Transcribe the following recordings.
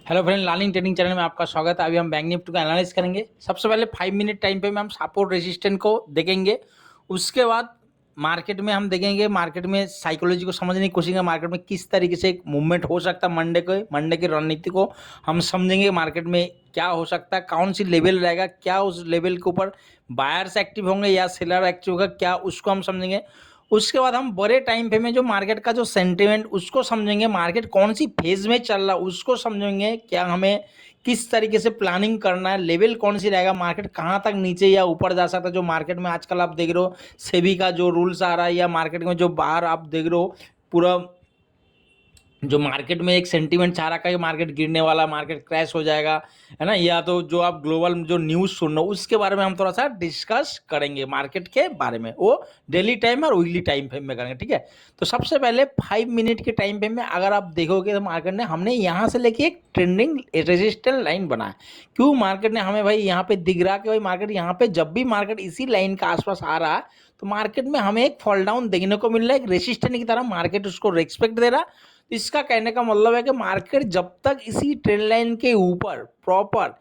Hello friend, learning training channel में आपका स्वागत है। अभी हम बैंक निफ्टी का एनालिसिस करेंगे। सबसे पहले 5 मिनट टाइम पे में हम सपोर्ट रेजिस्टेंस को देखेंगे। उसके बाद मार्केट में हम देखेंगे, मार्केट में साइकोलॉजी को समझने की कोशिश करेंगे। मार्केट में किस तरीके से मूवमेंट हो सकता है, मंडे की रणनीति को हम समझेंगे। मार्केट में क्या हो सकता है, कौन सी लेवल रहेगा, क्या उस लेवल के ऊपर बायर्स एक्टिव होंगे या सेलर एक्टिव होगा, क्या उसको हम समझेंगे। उसके बाद हम बड़े टाइम फ्रेम में जो मार्केट का जो सेंटिमेंट उसको समझेंगे, मार्केट कौन सी फेज में चल रहा है उसको समझेंगे। क्या हमें किस तरीके से प्लानिंग करना है, लेवल कौन सी रहेगा, मार्केट कहाँ तक नीचे या ऊपर जा सकता है। जो मार्केट में आजकल आप देख रहे हो सेबी का जो रूल्स आ रहा है, या मार्केट में जो बाहर आप देख रहे हो पूरा जो मार्केट में एक सेंटीमेंट चाह रहा है कि मार्केट गिरने वाला, मार्केट क्रैश हो जाएगा, है ना। या तो जो आप ग्लोबल जो न्यूज़ सुन रहे हो उसके बारे में हम थोड़ा सा डिस्कस करेंगे, मार्केट के बारे में। वो डेली टाइम और वीकली टाइम फ्रेम में करेंगे, ठीक है। तो सबसे पहले 5 मिनट के टाइम फ्रेम में अगर आप देखोगे तो मार्केट ने हमने यहाँ से लेके एक ट्रेंडिंग रेजिस्टेंस लाइन बनाया। क्यों मार्केट ने हमें भाई यहाँ पे दिख रहा कि भाई मार्केट यहाँ पे जब भी मार्केट इसी लाइन के आसपास आ रहा है तो मार्केट में हमें एक फॉल डाउन देखने को मिल रहा है, एक रेजिस्टेंस की तरह मार्केट उसको रेस्पेक्ट दे रहा। इसका कहने का मतलब है कि मार्केट जब तक इसी ट्रेंड लाइन के ऊपर प्रॉपर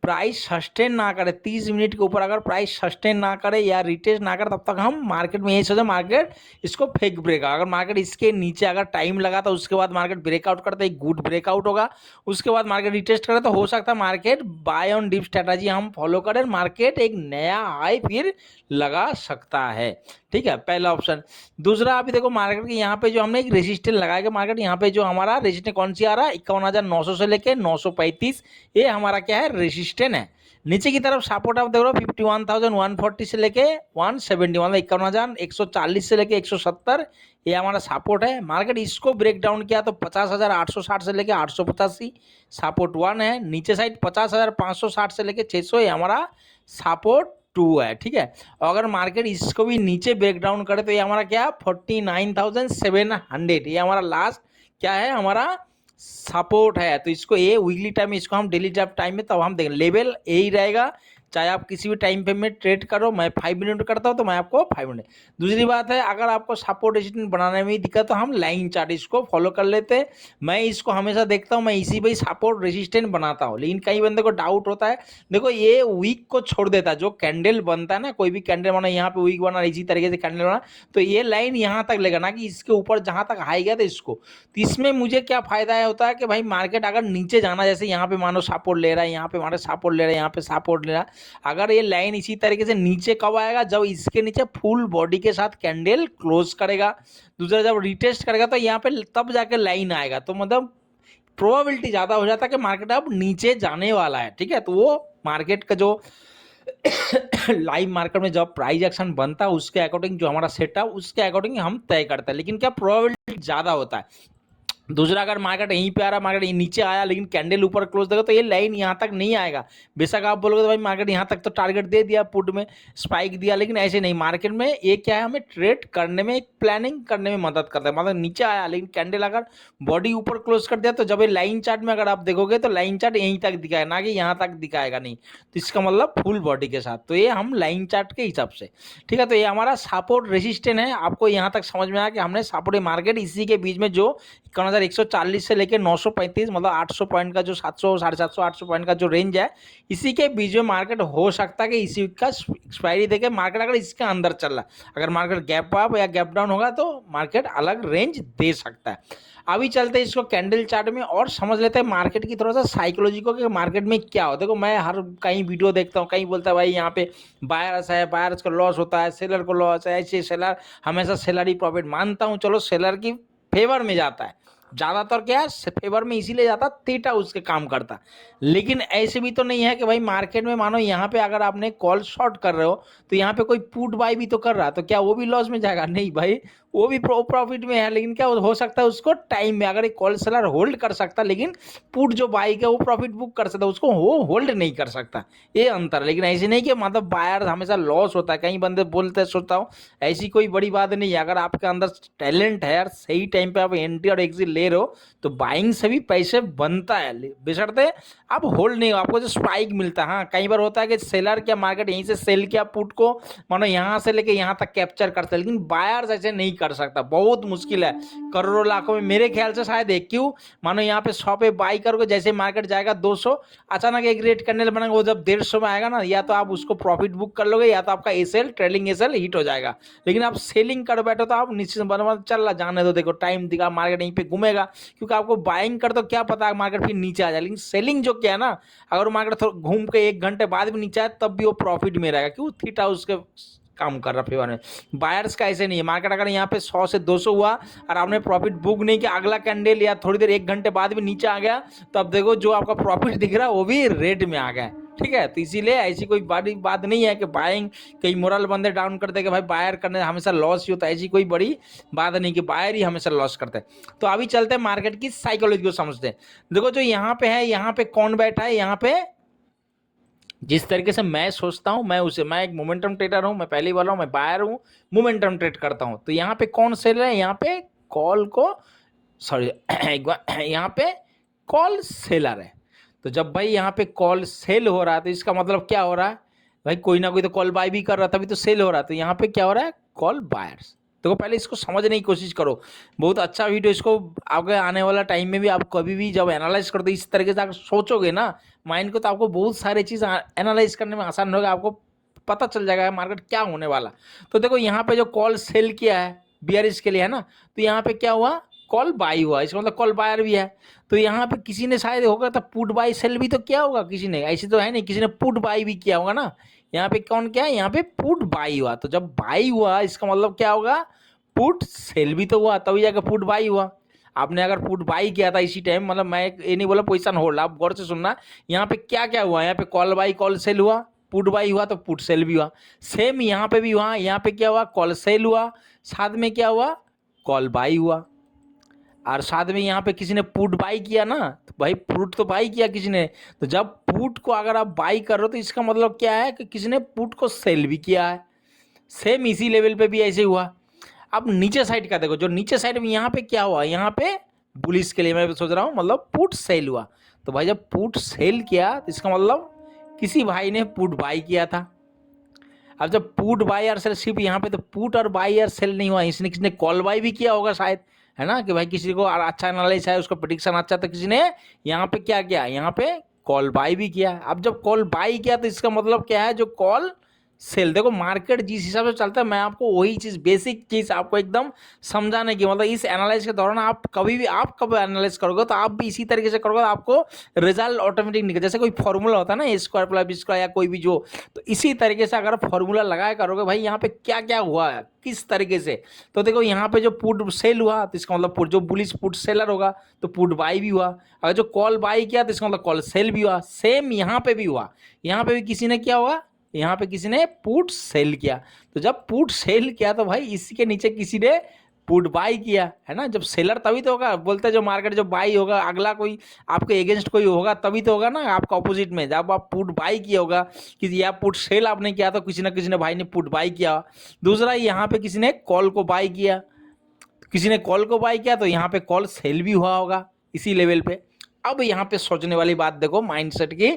प्राइस सस्टेन ना करे, 30 मिनट के ऊपर अगर प्राइस सस्टेन ना करे या रिटेस्ट ना करे, तब तक हम मार्केट में यही सोचे मार्केट इसको फेक ब्रेक। अगर मार्केट इसके नीचे अगर टाइम लगा तो उसके बाद मार्केट ब्रेकआउट करता है, एक गुड ब्रेकआउट होगा। उसके बाद मार्केट रिटेस्ट करे तो हो सकता है market buy on dip strategy हम फॉलो करें, मार्केट एक नया हाई फिर लगा सकता है, ठीक है। पहला ऑप्शन। दूसरा अभी देखो मार्केट के यहाँ पे जो हमने एक रेजिस्टेंस लगाया, मार्केट यहाँ पे जो हमारा रेजिस्टेंस कौन सी आ रहा है, 51,900 से लेके 935, ये हमारा क्या है, रेजिस्टेंस है। नीचे की तरफ सपोर्ट आप देख रहे हो 51,140 से लेके 170, मतलब 51,140 से लेके 170, ये हमारा सपोर्ट है। मार्केट इसको ब्रेक डाउन किया तो 50,860 से लेके 885 सपोर्ट 1 है। नीचे साइड 50,560 से लेके 600, ये हमारा सपोर्ट 2 है, ठीक है। और अगर मार्केट इसको भी नीचे ब्रेक डाउन करे तो ये हमारा क्या है, 49,700, ये हमारा लास्ट क्या है, हमारा सपोर्ट है। तो इसको ये वीकली टाइम में, इसको हम डेली टाइम में तब हम देखें, लेवल यही रहेगा। चाहे आप किसी भी टाइम पे में ट्रेड करो, मैं 5 मिनट करता हूँ तो मैं आपको 5 मिनट। दूसरी बात है, अगर आपको सपोर्ट रेजिस्टेंस बनाने में ही दिक्कत तो हम लाइन चार्ट इसको फॉलो कर लेते हैं। मैं इसको हमेशा देखता हूँ, मैं इसी पे सपोर्ट रेजिस्टेंस बनाता हूँ। लेकिन कई बंदे को डाउट होता है, देखो ये वीक को छोड़ देता है, जो कैंडल बनता है ना, कोई भी कैंडल बना, यहाँ पे वीक बना, इसी तरीके से कैंडल बना, तो ये लाइन यहाँ तक लेगा ना कि इसके ऊपर जहाँ तक हाई गया था इसको। तो इसमें मुझे क्या फायदा है होता है कि भाई मार्केट अगर नीचे जाना, जैसे यहाँ पे मानो सपोर्ट ले रहा है, यहाँ पे मानो सपोर्ट ले रहा है, यहाँ पे सपोर्ट ले रहा है, अगर ये लाइन इसी तरीके से नीचे कब आएगा, जब इसके नीचे फुल बॉडी के साथ कैंडल क्लोज करेगा। दूसरा जब रिटेस्ट करेगा तो यहाँ पे तब जाके लाइन आएगा, तो मतलब प्रोबेबिलिटी ज्यादा हो जाता है कि मार्केट अब नीचे जाने वाला है, ठीक है। तो वो मार्केट का जो लाइव मार्केट में जब प्राइस एक्शन बनता है उसके अकॉर्डिंग जो हमारा सेटअप उसके अकॉर्डिंग हम तय करते हैं, लेकिन क्या प्रोबेबिलिटी ज्यादा होता है। दूसरा, अगर मार्केट यहीं पे आ रहा, मार्केट नीचे आया लेकिन कैंडल ऊपर क्लोज देगा तो ये लाइन यहाँ तक नहीं आएगा। बेशक आप बोलोगे तो भाई मार्केट यहाँ तक तो टारगेट दे दिया, पुट में स्पाइक दिया, लेकिन ऐसे नहीं। मार्केट में ये क्या है, हमें ट्रेड करने में, प्लानिंग करने में मदद करता है। मतलब नीचे आया लेकिन कैंडल अगर बॉडी ऊपर क्लोज कर दिया तो जब ये लाइन चार्ट में अगर आप देखोगे तो लाइन चार्ट यहीं तक दिखाएगा, ना कि यहाँ तक दिखाएगा नहीं। तो इसका मतलब फुल बॉडी के साथ, तो ये हम लाइन चार्ट के हिसाब से, ठीक है। तो ये हमारा सपोर्ट रेजिस्टेंस है। आपको यहाँ तक समझ में आया कि हमने सपोर्ट मार्केट इसी के बीच में जो 51,140 से लेकर 935, मतलब 800 पॉइंट का जो 700 750 800 पॉइंट का जो रेंज है, इसी के बीच में मार्केट हो सकता है कि इसी का एक्सपायरी देके मार्केट अगर इसके अंदर चल रहा है, अगर मार्केट गैप अप या गैप डाउन होगा तो मार्केट अलग रेंज दे सकता है। अभी चलते हैं इसको कैंडल चार्ट में और समझ लेते हैं मार्केट की थोड़ा सा साइकोलॉजी को कि मार्केट में क्या हो। देखो मैं हर कहीं वीडियो देखता हूँ, कहीं बोलता है भाई यहाँ पे बायर्स है, बायर्स को लॉस होता है, सेलर को लॉस है, ऐसे सेलर हमेशा सेलर ही प्रॉफिट। मानता हूँ, चलो सेलर की फेवर में जाता है ज्यादातर, क्या है फेवर में इसीलिए जाता, थीटा उसके काम करता। लेकिन ऐसे भी तो नहीं है कि भाई मार्केट में मानो यहाँ पे अगर आपने कॉल शॉर्ट कर रहे हो तो यहाँ पे कोई पुट बाई भी तो कर रहा है, तो क्या वो भी लॉस में जाएगा? नहीं भाई, वो भी प्रॉफिट में है। लेकिन क्या हो सकता है उसको टाइम में, अगर एक कॉल सेलर होल्ड कर सकता, लेकिन पुट जो बाई का वो प्रॉफिट बुक कर सकता, उसको वो होल्ड नहीं कर सकता, ये अंतर। लेकिन ऐसे नहीं कि मतलब बायर हमेशा लॉस होता है। कई बंदे बोलते हैं, सोचता हूँ ऐसी कोई बड़ी बात नहीं है। अगर आपके अंदर टैलेंट है, सही टाइम पे आप एंट्री और एग्जिट ले रहे हो तो बाइंग से भी पैसे बनता है, बशर्ते आप होल्ड नहीं हो, आपको जो स्पाइक मिलता है। हाँ, कई बार होता है कि सेलर क्या मार्केट यहीं से सेल किया पुट को, मानो यहाँ से लेके यहाँ तक कैप्चर करता है, लेकिन बायर्स ऐसे नहीं कर सकता, बहुत मुश्किल है। करोड़ों लाखों में मेरे ख्याल से शायद एक, क्यों मानो यहाँ पे 100 पे बाई करोगे, जैसे मार्केट जाएगा 200, अचानक एक रेट करने बनेगा, वो जब 150 में आएगा ना, या तो आप उसको प्रॉफिट बुक कर लोगे, या तो आपका एसएल ट्रेलिंग एसएल हिट हो जाएगा। लेकिन आप सेलिंग कर बैठो तो आप निश्चित बना चल रहा, जाने दो, देखो टाइम दिखा, मार्केट यहीं पे घूमेगा, क्योंकि आपको बाइंग कर तो क्या पता मार्केट फिर नीचे आ जाए। लेकिन सेलिंग जो क्या है ना, अगर मार्केट थोड़ा घूम के 1 घंटे बाद भी नीचे आए तब भी वो प्रॉफिट में रहेगा, क्यों थीटा उसके काम कर रहा फेवर में। बायर्स का ऐसे नहीं है, मार्केट अगर यहाँ पे 100 से 200 हुआ और आपने प्रॉफिट बुक नहीं किया, अगला कैंडल या थोड़ी देर 1 घंटे बाद भी नीचे आ गया, तो अब देखो जो आपका प्रॉफिट दिख रहा है वो भी रेड में आ गया। ठीक है, तो इसीलिए ऐसी कोई बड़ी बात नहीं है कि बाइंग कई मोरल बंदे डाउन कर दे कि भाई बायर करने हमेशा लॉस ही होता है, ऐसी कोई बड़ी बात नहीं कि बायर ही हमेशा लॉस करते हैं। तो अभी चलते हैं मार्केट की साइकोलॉजी को समझते हैं। देखो जो यहाँ पे है, यहाँ पे कौन बैठा है, यहाँ पे जिस तरीके से मैं सोचता हूं, मैं एक मोमेंटम ट्रेडर हूं, मैं पहले ही बोला हूं, मैं बायर हूं, मोमेंटम ट्रेड करता हूं। तो यहाँ पे कौन सेलर है, यहाँ पे कॉल को सॉरी यहाँ पे कॉल सेलर है। तो जब भाई यहाँ पे कॉल सेल हो रहा है तो इसका मतलब क्या हो रहा है, भाई कोई ना कोई तो कॉल बाय भी कर रहा था, तभी तो सेल हो रहा है। तो यहाँ पे क्या हो रहा है, कॉल बायर्स। देखो पहले इसको समझने की कोशिश करो, बहुत अच्छा वीडियो, इसको आगे आने वाला टाइम में भी आप कभी भी जब एनालाइज करो तो इस तरीके से आप सोचोगे ना माइंड को, तो आपको बहुत सारी चीज़ एनालाइज करने में आसान होगा, आपको पता चल जाएगा मार्केट क्या होने वाला। तो देखो यहाँ पे जो कॉल सेल किया है बियरिश के लिए है ना, तो यहाँ पे क्या हुआ, कॉल बाई हुआ, इसका मतलब कॉल बायर भी है। तो यहाँ पे किसी ने शायद होगा तो पुट बाई सेल भी तो क्या होगा किसी ने, ऐसे तो है नहीं, किसी ने पुट बाई भी किया होगा ना। यहाँ पे कौन क्या है, यहाँ पे पुट बाई हुआ, तो जब बाई हुआ इसका मतलब क्या होगा, पुट सेल भी तो हुआ, तभी जाकर पुट बाई हुआ। आपने अगर पुट बाई किया था इसी टाइम, मतलब मैं ये नहीं बोला पोजीशन होल्ड, आप गौर से सुनना, यहाँ पे क्या क्या हुआ, यहाँ पे कॉल बाई कॉल सेल हुआ, पुट बाई हुआ तो पुट सेल भी हुआ। सेम यहाँ पे भी हुआ, यहाँ पे क्या हुआ, कॉल सेल हुआ, साथ में क्या हुआ, कॉल बाई हुआ, और साथ में यहाँ पे किसी ने पुट बाई किया ना, तो भाई पुट तो बाई किया किसी ने। तो जब पुट को अगर आप बाई कर रहे हो तो इसका मतलब क्या है कि किसी ने पुट को सेल भी किया है। सेम इसी लेवल पे भी ऐसे हुआ। अब नीचे साइड का देखो, जो नीचे साइड में यहाँ पे क्या हुआ, यहाँ पे बुलिश के लिए मैं सोच रहा हूँ, मतलब पुट सेल हुआ। तो भाई जब पुट सेल किया तो इसका मतलब किसी भाई ने पुट बाई किया था। अब जब पुट बाई और सेल सिर्फ यहाँ पे, तो पुट और बाई और सेल नहीं हुआ, इसने किसी ने कॉल बाई भी किया होगा शायद, है ना, कि भाई किसी को अच्छा एनालिसिस है, उसका प्रेडिक्शन अच्छा, तो किसी ने यहाँ पे क्या किया, यहाँ पे कॉल बाई भी किया। अब जब कॉल बाई किया तो इसका मतलब क्या है, जो कॉल सेल, देखो मार्केट जिस हिसाब से चलता है, मैं आपको वही चीज़ बेसिक चीज़ आपको एकदम समझाने की, मतलब इस एनालाइज के दौरान आप कभी भी आप कब एनालाइज करोगे तो आप भी इसी तरीके से करोगे, आपको रिजल्ट ऑटोमेटिक निकल, जैसे कोई फॉर्मूला होता है ना, ए स्क्वायर प्लस बी स्क्वायर या कोई भी जो, तो इसी तरीके से अगर फॉर्मूला लगाया करोगे भाई यहाँ पे क्या क्या हुआ है किस तरीके से। तो देखो यहाँ पे जो पुट सेल हुआ तो इसका मतलब पुट, जो बुलिश पुट सेलर होगा तो पुट बाई भी हुआ, अगर जो कॉल बाई किया तो इसका मतलब कॉल सेल भी हुआ। सेम यहाँ पे भी हुआ, यहाँ पे भी किसी ने क्या हुआ, यहाँ पे किसी ने पुट सेल किया। तो जब पुट सेल किया तो भाई इसके नीचे किसी ने पुट बाई किया, है ना, जब सेलर तभी तो होगा, बोलते हैं जो मार्केट जो बाई होगा, अगला कोई आपके अगेंस्ट कोई होगा तभी तो होगा ना, आपका ऑपोजिट में जब आप पुट बाई किया होगा किसी, या पुट सेल आपने किया तो किसी ना किसी ने भाई ने पुट बाई किया। दूसरा यहाँ पे किसी ने कॉल को बाई किया, किसी ने कॉल को बाई किया तो यहाँ पे कॉल सेल भी हुआ होगा इसी लेवल पे। अब यहाँ पे सोचने वाली बात देखो माइंडसेट की,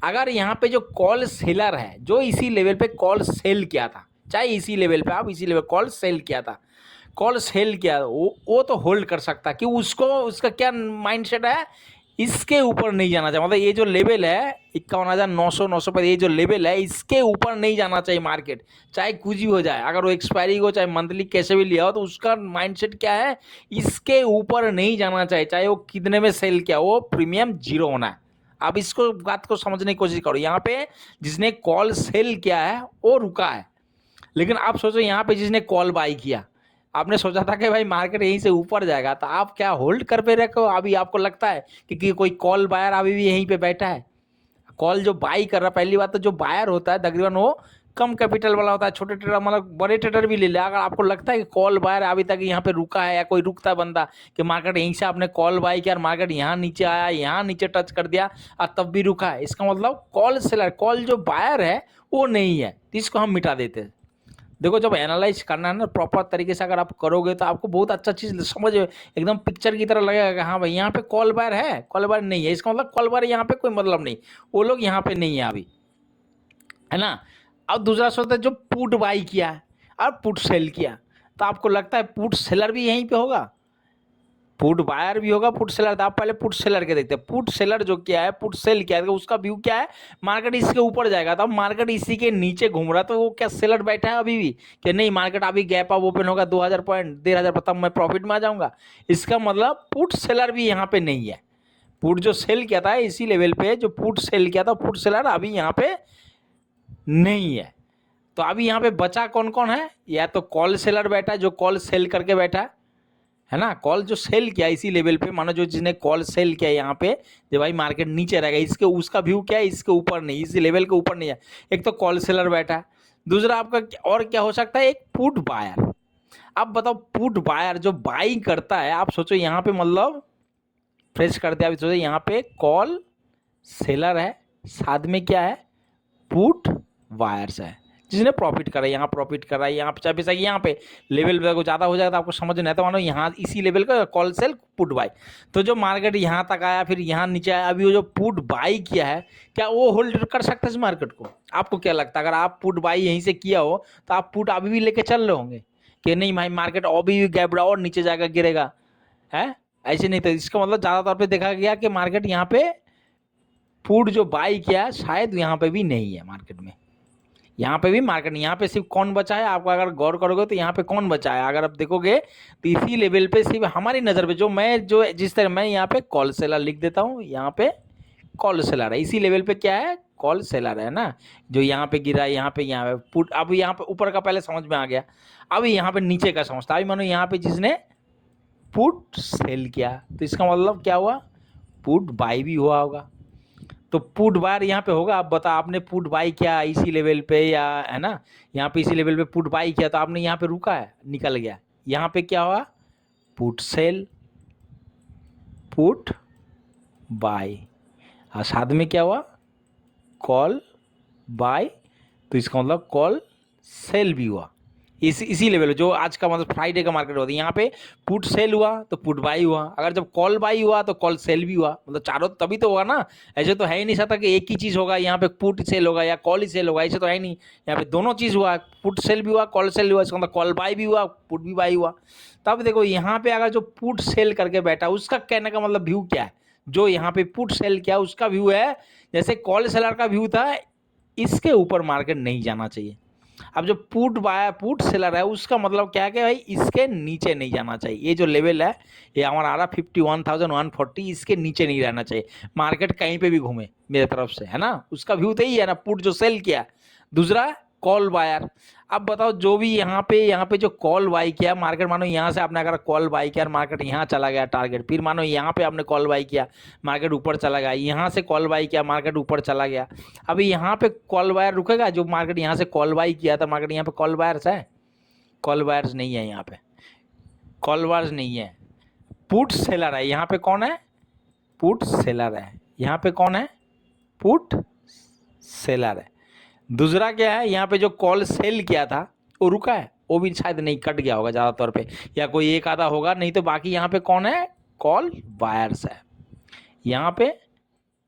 अगर यहाँ पे जो कॉल सेलर है जो इसी लेवल पे कॉल सेल किया था, चाहे इसी लेवल पे आप इसी लेवल कॉल सेल किया था, कॉल सेल किया, वो तो होल्ड कर सकता है कि उसको, उसका क्या माइंडसेट है, इसके ऊपर नहीं जाना चाहिए, मतलब ये जो लेवल है 51,900 पर, ये जो लेवल है इसके ऊपर नहीं जाना चाहिए मार्केट, चाहे कुछ भी हो जाए, अगर वो एक्सपायरी हो चाहे मंथली कैसे भी लिया हो, तो उसका माइंडसेट क्या है, इसके ऊपर नहीं जाना चाहिए, चाहे वो कितने में सेल किया, वो प्रीमियम जीरो होना है। अब इसको बात को समझने की कोशिश करो, यहाँ पे जिसने कॉल सेल किया है वो रुका है, लेकिन आप सोचो यहाँ पे जिसने कॉल बाई किया, आपने सोचा था कि भाई मार्केट यहीं से ऊपर जाएगा, तो आप क्या होल्ड कर पे रखो, अभी आपको लगता है कि कोई कॉल बायर अभी भी यहीं पे बैठा है। कॉल जो बाई कर रहा, पहली बात तो जो बायर होता है तकरीबन वो कम कैपिटल वाला होता है, छोटे ट्रेडर मतलब बड़े ट्रेडर भी ले ले, अगर आपको लगता है कि कॉल बायर अभी तक यहाँ पे रुका है, या कोई रुकता है बंदा कि मार्केट यहीं से आपने कॉल बाई किया और मार्केट यहाँ नीचे आया, यहाँ नीचे टच कर दिया और तब भी रुका है, इसका मतलब कॉल सेलर, कॉल जो बायर है वो नहीं है, तो इसको हम मिटा देते हैं। देखो जब एनालाइज करना है ना प्रॉपर तरीके से अगर आप करोगे तो आपको बहुत अच्छा चीज़ समझ एकदम पिक्चर की तरह लगेगा कि हाँ भाई यहाँ पे कॉल बायर है, कॉल बायर नहीं है, इसका मतलब कॉल बायर यहाँ पे कोई मतलब नहीं, वो लोग यहाँ पे नहीं है अभी, है ना। अब दूसरा सोचते है जो पुट बाई किया और पुट सेल किया, तो आपको लगता है पुट सेलर भी यहीं पे होगा, पुट बायर भी होगा, पुट सेलर। तो आप पहले पुट सेलर के देखते हैं। पुट सेलर जो क्या है, पुट सेल क्या है, उसका व्यू क्या है, मार्केट इसके ऊपर जाएगा, तो अब मार्केट इसी के नीचे घूम रहा है, तो वो क्या सेलर बैठा है अभी भी कि नहीं मार्केट अभी गैप अप ओपन होगा 2000 पॉइंट 1500 पर, तब मैं प्रॉफिट में आ जाऊंगा। इसका मतलब पुट सेलर भी यहाँ पे नहीं है। पुट जो सेल किया था इसी लेवल पे, जो पुट सेल किया था, पुट सेलर अभी यहाँ पे नहीं है। तो अभी यहाँ पे बचा कौन कौन है, या तो कॉल सेलर बैठा है जो कॉल सेल करके बैठा है ना, कॉल जो सेल किया इसी लेवल पे, मानो जो जिसने कॉल सेल किया यहाँ पे, जब भाई मार्केट नीचे रहेगा, इसके उसका व्यू क्या है, इसके ऊपर नहीं, इसी लेवल के ऊपर नहीं है। एक तो कॉल सेलर बैठा है, दूसरा आपका और क्या हो सकता है, एक पुट बायर। अब बताओ पुट बायर जो बाइंग करता है, आप सोचो यहाँ पे मतलब फ्रेश करते हैं, आप सोचो यहाँ पे कॉल सेलर है, साथ में क्या है, पुट वायर्स है, जिसने प्रॉफिट करा, यहाँ प्रॉफिट करा, यहाँ पे चाहे यहाँ पे लेवल को ज़्यादा हो जाएगा तो आपको समझ नहीं आता, मानो यहाँ इसी लेवल का कॉल सेल पुट बाई। तो जो मार्केट यहाँ तक आया, फिर यहाँ नीचे आया, अभी वो जो पुट बाई किया है, क्या वो होल्ड कर सकता है इस मार्केट को? आपको क्या लगता है, अगर आप पुट बाई यहीं से किया हो तो आप पुट अभी भी लेके चल रहे होंगे कि नहीं भाई मार्केट अभी भी गैप और नीचे जाएगा, गिरेगा, है ऐसे नहीं? तो इसका मतलब ज़्यादातर पे देखा गया कि मार्केट यहाँ पे पुट जो बाई किया है शायद यहाँ पे भी नहीं है मार्केट में, यहाँ पे भी मार्केट नहीं। यहाँ पे सिर्फ कौन बचा है, आपको अगर गौर करोगे तो यहाँ पे कौन बचा है, अगर आप देखोगे तो इसी लेवल पे सिर्फ हमारी नज़र पे जो जिस तरह मैं यहाँ पे कॉल सेलर लिख देता हूँ, यहाँ पे कॉल सेलर है, इसी लेवल पे क्या है, कॉल सेलर है ना, जो यहाँ पे गिरा, यहाँ पे पुट। अब यहाँ पे ऊपर का पहले समझ में आ गया, अब यहाँ पे नीचे का समझता। अभी मानो यहाँ पे जिसने पुट सेल किया, तो इसका मतलब क्या हुआ, पुट बाई भी हुआ होगा। तो पुट बायर यहाँ पे होगा। आप बता, आपने पुट बाई किया इसी लेवल पे, या है ना, यहाँ पे इसी लेवल पे पुट बाई किया, तो आपने यहाँ पे रुका है, निकल गया, यहाँ पे क्या हुआ, पुट सेल, पुट बाई, और साथ में क्या हुआ, कॉल बाय, तो इसका मतलब कॉल सेल भी हुआ इसी लेवल जो आज का मतलब फ्राइडे का मार्केट होता है। यहाँ पे पुट सेल हुआ तो पुट बाई हुआ, अगर जब कॉल बाई हुआ तो कॉल सेल भी हुआ, मतलब चारों तभी तो होगा ना। ऐसे तो है ही नहीं सकता कि एक ही चीज़ होगा, यहाँ पे पुट सेल होगा या कॉल ही सेल होगा, ऐसे तो है नहीं। यहाँ पे दोनों चीज़ हुआ, पुट सेल भी हुआ, कॉल सेल भी हुआ, इसका मतलब कॉल बाई भी हुआ, पुट भी बाई हुआ। तब देखो यहाँ पे अगर जो पुट सेल करके बैठा, उसका कहने का मतलब व्यू क्या है, जो यहाँ पे पुट सेल किया उसका व्यू है जैसे कॉल सेलर का व्यू था, इसके ऊपर मार्केट नहीं जाना चाहिए। अब जो पुट सेलर है उसका मतलब क्या है कि भाई इसके नीचे नहीं जाना चाहिए, ये जो लेवल है ये हमारा आ रहा 51,140, इसके नीचे नहीं रहना चाहिए। मार्केट कहीं पे भी घूमे मेरे तरफ से, है ना, उसका व्यू तो यही है ना, पुट जो सेल किया। दूसरा कॉल बायर। अब बताओ जो भी यहाँ पे जो कॉल बाई किया मार्केट, मानो यहाँ से आपने अगर कॉल बाई किया, मार्केट यहाँ चला गया टारगेट, फिर मानो यहाँ पे आपने कॉल बाई किया, मार्केट ऊपर चला गया, यहाँ से कॉल बाई किया, मार्केट ऊपर चला गया। अभी यहाँ पे कॉल बायर रुकेगा, जो मार्केट यहाँ से कॉल बाई किया था, मार्केट यहाँ पे कॉल बायर्स है, कॉल बायर्स नहीं है, यहाँ पे कॉल बायर्स नहीं है, पुट सेलर है। यहाँ पे कौन है, पुट सेलर है, यहाँ पे कौन है, पुट सेलर है। दूसरा क्या है, यहाँ पे जो कॉल सेल किया था वो रुका है, वो भी शायद नहीं, कट गया होगा ज़्यादातर पे, या कोई एक आधा होगा, नहीं तो बाकी यहाँ पे कौन है, कॉल बायर्स है, यहाँ पे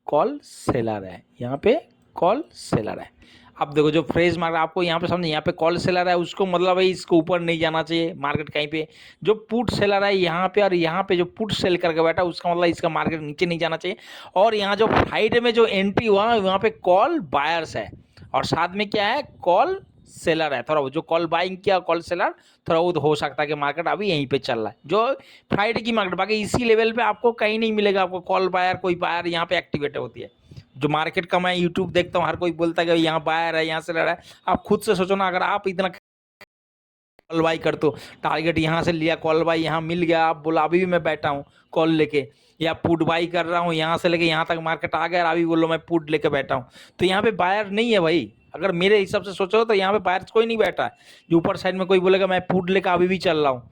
कॉल सेलर है, यहाँ पे कॉल सेलर है। अब देखो जो फ्रेज मार्केट आपको यहाँ पे समझे, यहाँ पे कॉल सेलर है उसको मतलब है इसको ऊपर नहीं जाना चाहिए मार्केट कहीं पे। जो पुट सेलर है यहाँ पे, और यहाँ पे जो पुट सेल करके बैठा उसका मतलब इसका मार्केट नीचे नहीं जाना चाहिए। और यहाँ जो फ्राइड में जो एंट्री हुआ वहाँ पे कॉल बायर्स है, और साथ में क्या है, कॉल सेलर है। थोड़ा वो जो कॉल बाइंग किया कॉल सेलर, थोड़ा वो हो सकता है कि मार्केट अभी यहीं पे चल रहा है जो फ्राइडे की मार्केट। बाकी इसी लेवल पे आपको कहीं नहीं मिलेगा, आपको कॉल बायर कोई बायर यहाँ पे एक्टिवेट होती है। जो मार्केट का मैं यूट्यूब देखता हूँ, हर कोई बोलता है कि यहाँ बायर है, यहाँ सेलर है। आप खुद से सोचो ना, अगर आप इतना कॉल बाई कर, तो टारगेट यहाँ से लिया, कॉल बाई यहाँ मिल गया, आप बोला अभी भी मैं बैठा हूँ कॉल लेके, या पुट बाई कर रहा हूँ यहाँ से लेके यहाँ तक मार्केट आ गया, अभी बोलो मैं पुट लेके बैठा हूँ, तो यहाँ पे बायर नहीं है भाई। अगर मेरे हिसाब से सोचो तो यहाँ पे बायर कोई नहीं बैठा है। जो ऊपर साइड में कोई बोलेगा मैं पुट लेकर अभी भी चल रहा हूँ,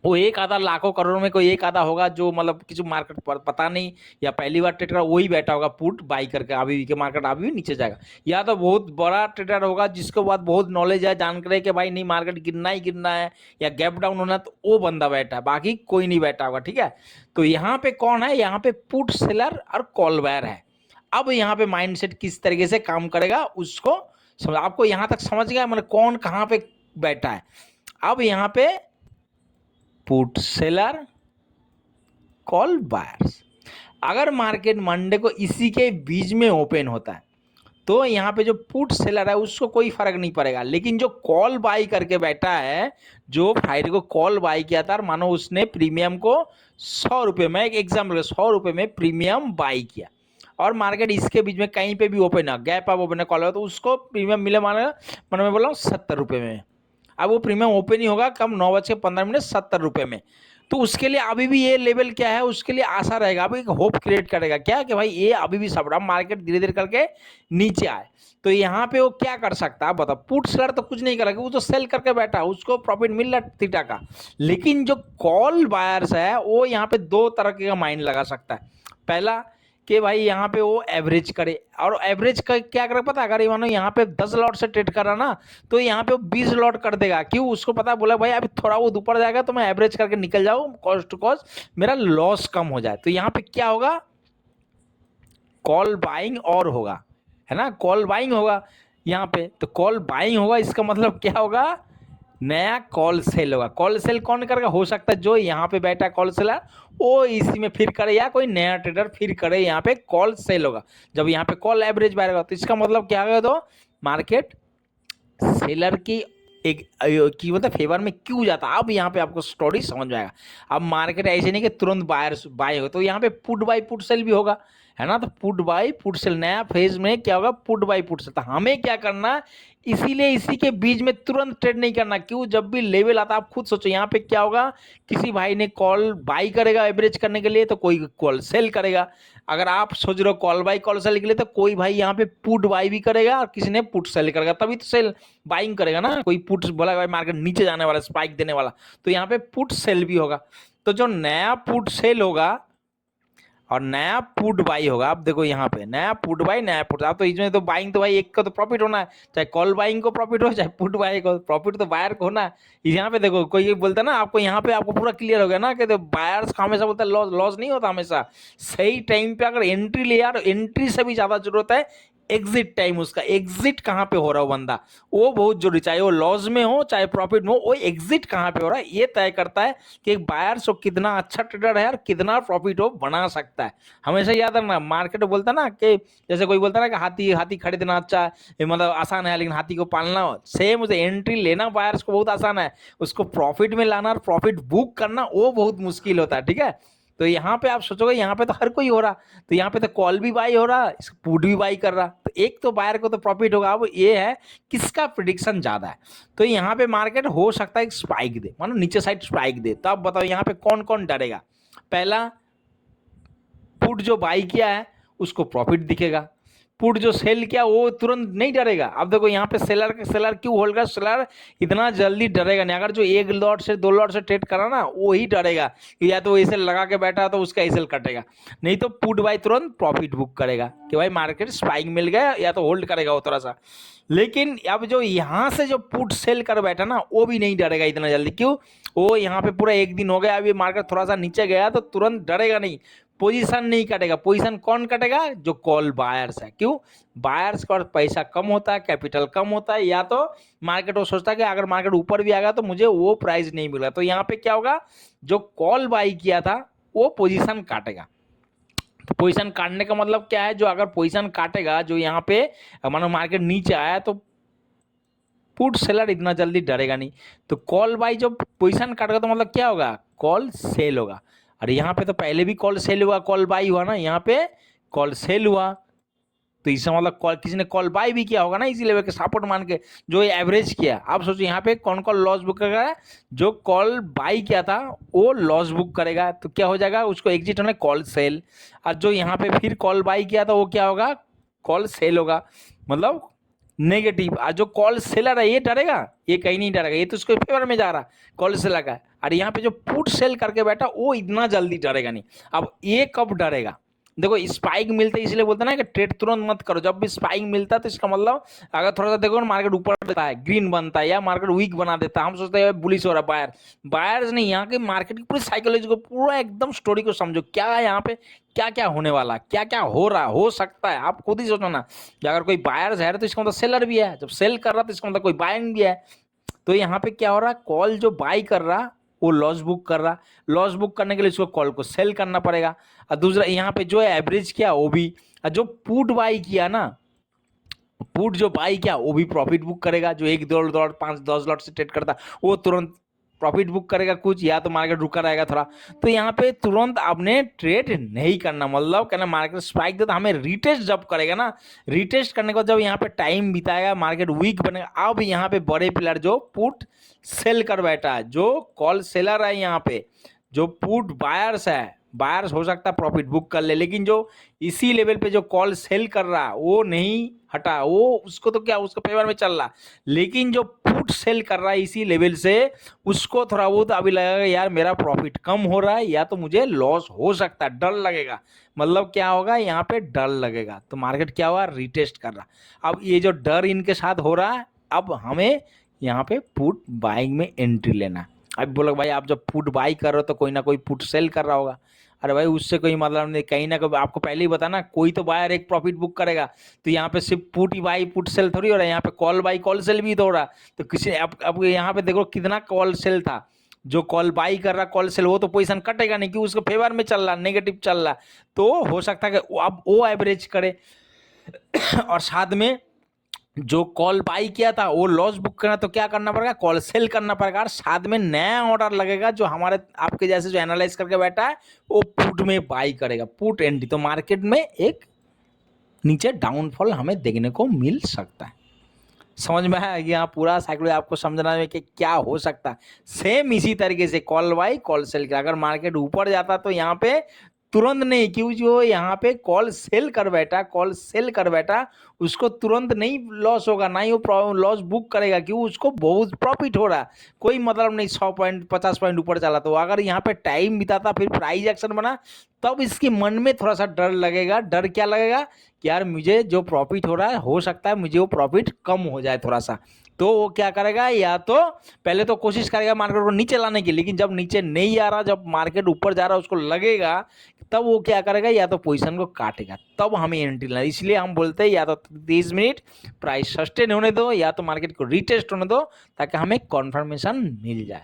वो एक आधा लाखों करोड़ों में कोई एक आधा होगा जो मतलब किसी मार्केट पर पता नहीं, या पहली बार ट्रेडर वही बैठा होगा पुट बाई करके, अभी भी के मार्केट अभी भी नीचे जाएगा। या तो बहुत बड़ा ट्रेडर होगा जिसके बाद बहुत नॉलेज है, जानकारी है कि भाई नहीं मार्केट गिरना ही गिरना है या गैप डाउन होना है, तो वो बंदा बैठा है, बाकी कोई नहीं बैठा होगा। ठीक है, तो यहाँ पे कौन है, यहाँ पे पुट सेलर और कॉल बायर है। अब यहाँ पे माइंडसेट किस तरीके से काम करेगा उसको समझ, आपको यहाँ तक समझ गया मतलब कौन कहाँ पे बैठा है। अब यहाँ पे पुट सेलर, कॉल बायर्स। अगर मार्केट मंडे को इसी के बीच में ओपन होता है तो यहाँ पे जो पुट सेलर है उसको कोई फर्क नहीं पड़ेगा, लेकिन जो कॉल बाई करके बैठा है, जो फ्राइडे को कॉल बाई किया था, मानो उसने प्रीमियम को 100 रुपये में, एक एग्जाम्पल 100 रुपये में प्रीमियम बाई किया और मार्केट इसके बीच में कहीं पे भी ओपन है, गैप अप ओपन है, कॉल, तो उसको प्रीमियम मिले, मानो मैं बोला हूँ 70 रुपये में। अब वो प्रीमियम ओपन ही होगा कम 9:15 70 रुपये में। तो उसके लिए अभी भी ये लेवल क्या है, उसके लिए आशा रहेगा, अभी एक होप क्रिएट करेगा क्या कि भाई ये अभी भी सब मार्केट धीरे धीरे करके नीचे आए। तो यहाँ पे वो क्या कर सकता है आप बताओ। पुट सेलर तो कुछ नहीं करेगा, वो तो सेल करके बैठा है, उसको प्रॉफिट मिल रहा है थीटा का। लेकिन जो कॉल बायर्स है वो यहाँ पे दो तरह का माइंड लगा सकता है। पहला कि भाई यहाँ पे वो एवरेज करे, और एवरेज का क्या करे पता है, अगर मानो यहाँ पे 10 लॉट से ट्रेड कर रहा ना तो यहाँ पे वो 20 लॉट कर देगा। क्यों, उसको पता है, बोला भाई अभी थोड़ा वो ऊपर जाएगा तो मैं एवरेज करके निकल जाऊँ, कॉस्ट टू कॉस्ट मेरा लॉस कम हो जाए। तो यहाँ पे क्या होगा, कॉल बाइंग और होगा, है ना, कॉल बाइंग होगा यहाँ पे। तो कॉल बाइंग होगा, इसका मतलब क्या होगा, नया कॉल सेल होगा। कॉल सेल कौन करेगा, हो सकता है जो यहाँ पे बैठा कॉल सेलर वो इसी में फिर करे, या कोई नया ट्रेडर फिर करे, यहाँ पे कॉल सेल होगा। जब यहाँ पे कॉल एवरेज बाहर होगा तो इसका मतलब क्या होगा, तो मार्केट सेलर की एक की मतलब फेवर में क्यों जाता है। अब यहाँ पे आपको स्टोरी समझ में आएगा। अब मार्केट ऐसे नहीं कि तुरंत बायर बाय होगा, तो यहाँ पे पुट बाय पुट सेल भी होगा, है ना। तो पुट बाय पुट सेल, नया फेज में क्या होगा, पुट बाय पुट सेल। तो हमें क्या करना, इसीलिए इसी के बीच में तुरंत ट्रेड नहीं करना। क्यों, जब भी लेवल आता है आप खुद सोचो, यहाँ पे क्या होगा, किसी भाई ने कॉल बाई करेगा एवरेज करने के लिए, तो कोई कॉल सेल करेगा। अगर आप सोच रहे हो कॉल बाई कॉल सेल के लिए, तो कोई भाई यहाँ पे पुट बाई भी करेगा और किसी ने पुट सेल करेगा, तभी तो सेल बाइंग करेगा ना। कोई पुट बोला भाई मार्केट नीचे जाने वाला, स्पाइक देने वाला, तो यहाँ पे पुट सेल भी होगा। तो जो नया पुट सेल होगा और नया पुट बाई होगा, आप देखो यहाँ पे नया पुट बाई नया पुट, आप तो इसमें तो बाइंग तो भाई एक का तो प्रॉफिट होना है, चाहे कॉल बाइंग को प्रॉफिट हो चाहे पुट बाई को, प्रॉफिट तो बायर को होना है। यहाँ पे देखो कोई ये बोलता है ना आपको, यहाँ पे आपको पूरा क्लियर हो गया ना कि बायर्स का हमेशा बोलता है लॉस, लॉस नहीं होता हमेशा। सही टाइम पे अगर एंट्री ले, यार एंट्री से भी ज्यादा जरूरत है एग्जिट टाइम, उसका एग्जिट कहाँ पे हो रहा हो बंदा, वो बहुत जरूरी, चाहे वो लॉस में हो चाहे प्रॉफिट में हो, वो एग्जिट कहाँ पे हो रहा है ये तय करता है कि एक बायर्स वो कितना अच्छा ट्रेडर है और कितना प्रॉफिट वो बना सकता है। हमेशा याद रखना, मार्केट बोलता है ना कि जैसे कोई बोलता है ना कि हाथी हाथी खरीदना अच्छा है, मतलब आसान है, लेकिन हाथी को पालना सेम, उसे एंट्री लेना बायर्स को बहुत आसान है, उसको प्रॉफिट में लाना और प्रॉफिट बुक करना वो बहुत मुश्किल होता है, ठीक है। तो यहाँ पे आप सोचोगे यहाँ पे तो हर कोई हो रहा, तो यहाँ पे तो कॉल भी बाई हो रहा, इसको पुट भी बाई कर रहा, तो एक तो बायर को तो प्रॉफिट होगा। अब ये है किसका प्रिडिक्शन ज्यादा है। तो यहाँ पे मार्केट हो सकता है स्पाइक दे, मानो नीचे साइड स्पाइक दे, तो आप बताओ यहाँ पे कौन कौन डरेगा। पहला, पुट जो बाई किया है उसको प्रॉफिट दिखेगा, पुट जो सेल किया वो तुरंत नहीं डरेगा। अब देखो यहाँ पे सेलर क्यों होल्ड कर, सेलर इतना जल्दी डरेगा नहीं। अगर जो एक लॉट से दो लॉट से ट्रेड करा ना वो ही डरेगा कि या तो ऐसे लगा के बैठा तो उसका ऐसे कटेगा, नहीं तो पुट बाई तुरंत प्रॉफिट बुक करेगा कि भाई मार्केट स्पाइक मिल गया, या तो होल्ड करेगा वो थोड़ा सा। लेकिन अब जो यहाँ से जो पुट सेल कर बैठा ना वो भी नहीं डरेगा इतना जल्दी। क्यों, वो यहाँ पे पूरा एक दिन हो गया, अभी मार्केट थोड़ा सा नीचे गया तो तुरंत डरेगा नहीं, पोजीशन नहीं कटेगा। पोजीशन कौन कटेगा, जो कॉल बायर्स है। क्यों, बायर्स का पैसा कम होता है, कैपिटल कम होता है, या तो मार्केट वो सोचता है कि अगर मार्केट ऊपर भी आ गया तो मुझे वो प्राइस नहीं मिला। तो यहाँ पे क्या होगा, जो कॉल बाई किया था वो पोजीशन काटेगा। तो पोजीशन काटने का मतलब क्या है, जो अगर पोजीशन काटेगा, जो यहाँ पे मानो मार्केट नीचे आया तो पुट सेलर इतना जल्दी डरेगा नहीं। तो कॉल बाई जब पोजीशन काटेगा तो मतलब क्या होगा, कॉल सेल होगा। और यहाँ पे तो पहले भी कॉल सेल हुआ, कॉल बाई हुआ ना, यहाँ पे कॉल सेल हुआ, तो इसका मतलब कॉल किसी ने कॉल बाई भी किया होगा ना, इसी लेवल के सपोर्ट मान के जो ये एवरेज किया। आप सोचो यहाँ पे कौन कौन लॉस बुक करेगा, जो कॉल बाई किया था वो लॉस बुक करेगा, तो क्या हो जाएगा, उसको एग्जिट होना कॉल सेल। और जो यहाँ पे फिर कॉल बाई किया था वो क्या होगा, कॉल सेल होगा, मतलब नेगेटिव। और जो कॉल सेलर है ये डरेगा, ये कहीं नहीं डरेगा, ये तो उसके फेवर में जा रहा कॉल सेलर का। और यहाँ पे जो पुट सेल करके बैठा वो इतना जल्दी डरेगा नहीं। अब ये कब डरेगा, देखो स्पाइक मिलते है, इसलिए बोलते हैं ना कि ट्रेड तुरंत मत करो। जब भी स्पाइक मिलता है तो इसका मतलब अगर थोड़ा सा देखो ना मार्केट ऊपर देता है, ग्रीन बनता है, या मार्केट वीक बना देता है, हम सोचते हैं बुलिश हो रहा है, बायर बायर्स नहीं, यहाँ के मार्केट की पूरी साइकोलॉजी को, पूरा एकदम स्टोरी को समझो, क्या है यहाँ पे, क्या क्या होने वाला, क्या क्या हो रहा हो सकता है, आप खुद ही सोचो ना। अगर कोई बायर्स है तो इसका मतलब सेलर भी है, जब सेल कर रहा है तो इसका मतलब कोई बाइंग भी है। तो यहाँ पे क्या हो रहा है, कॉल जो बाई कर रहा वो लॉस बुक कर रहा, लॉस बुक करने के लिए इसको कॉल को सेल करना पड़ेगा। और दूसरा यहाँ पे जो एवरेज किया वो भी, और जो पुट बाई किया ना, पुट जो बाई किया वो भी प्रॉफिट बुक करेगा। जो 1 2 लॉट 5 10 लॉट से ट्रेड करता वो तुरंत प्रॉफिट बुक करेगा कुछ, या तो मार्केट रुका रहेगा थोड़ा। तो यहाँ पे तुरंत आपने ट्रेड नहीं करना, मतलब कहना मार्केट स्पाइक दे तो हमें रिटेस्ट जब करेगा ना, रिटेस्ट करने के बाद जब यहाँ पे टाइम बिताएगा, मार्केट वीक बनेगा, अब यहाँ पे बड़े प्लेयर जो पुट सेल कर बैठा है, जो कॉल सेलर है, यहाँ पे जो पुट बायर्स है, बायर्स हो सकता है प्रॉफिट बुक कर ले, लेकिन जो इसी लेवल पे जो कॉल सेल कर रहा वो नहीं हटा, वो उसको तो क्या उसको फेवर में चल रहा, लेकिन जो पुट सेल कर रहा है इसी लेवल से, उसको थोड़ा बहुत अभी लगेगा यार मेरा प्रॉफिट कम हो रहा है या तो मुझे लॉस हो सकता है, डर लगेगा। मतलब क्या होगा यहाँ पे डर लगेगा, तो मार्केट क्या हुआ, रिटेस्ट कर रहा। अब ये जो डर इनके साथ हो रहा है, अब हमें यहाँ पे पुट बाइंग में एंट्री लेना है। अब बोलो भाई आप जब पुट बाई कर रहे हो तो कोई ना कोई पुट सेल कर रहा होगा। अरे भाई उससे कोई मतलब नहीं, कहीं ना कहीं आपको पहले ही बताना, कोई तो बायर एक प्रॉफिट बुक करेगा। तो यहाँ पे सिर्फ put he by put sell थोड़ी हो रहा है, यहाँ पे कॉल बाई कॉल सेल भी तो हो रहा। तो किसी अब यहाँ पे देखो कितना कॉल सेल था, जो कॉल बाई कर रहा कॉल सेल, वो तो पोजीशन कटेगा नहीं क्योंकि उसको फेवर में चल रहा, नेगेटिव चल रहा। तो हो सकता है कि अब वो एवरेज करे और साथ में जो कॉल बाई किया था वो लॉस बुक करना, तो क्या करना पड़ेगा, कॉल सेल करना पड़ेगा, और साथ में नया ऑर्डर लगेगा जो हमारे आपके जैसे जो एनालाइज करके बैठा है वो पुट में बाई करेगा, पुट एंट्री। तो मार्केट में एक नीचे डाउनफॉल हमें देखने को मिल सकता है। समझ में आया यहाँ पूरा साइकिल आपको समझना है कि क्या हो सकता है। सेम इसी तरीके से कॉल बाई कॉल सेल का, अगर मार्केट ऊपर जाता तो यहाँ पे तुरंत नहीं, क्यों जो यहाँ पे कॉल सेल कर बैठा, कॉल सेल कर बैठा, उसको तुरंत नहीं लॉस होगा, ना ही वो लॉस बुक करेगा, क्यों उसको बहुत प्रॉफिट हो रहा, कोई मतलब नहीं। 100 पॉइंट 50 पॉइंट ऊपर चला, तो अगर यहाँ पे टाइम बिताता फिर प्राइस एक्शन बना, तब इसके मन में थोड़ा सा डर लगेगा। डर क्या लगेगा कि यार मुझे जो प्रॉफिट हो रहा है हो सकता है मुझे वो प्रॉफिट कम हो जाए थोड़ा सा। तो वो क्या करेगा, या तो पहले तो कोशिश करेगा मार्केट को नीचे लाने की, लेकिन जब नीचे नहीं आ रहा, जब मार्केट ऊपर जा रहा है उसको लगेगा, तब वो क्या करेगा, या तो पोजीशन को काटेगा, तब हमें एंट्री लेना। इसलिए हम बोलते हैं या तो 30 मिनट प्राइस सस्टेन होने दो, या तो मार्केट को रीटेस्ट होने दो, ताकि हमें कॉन्फर्मेशन मिल जाए।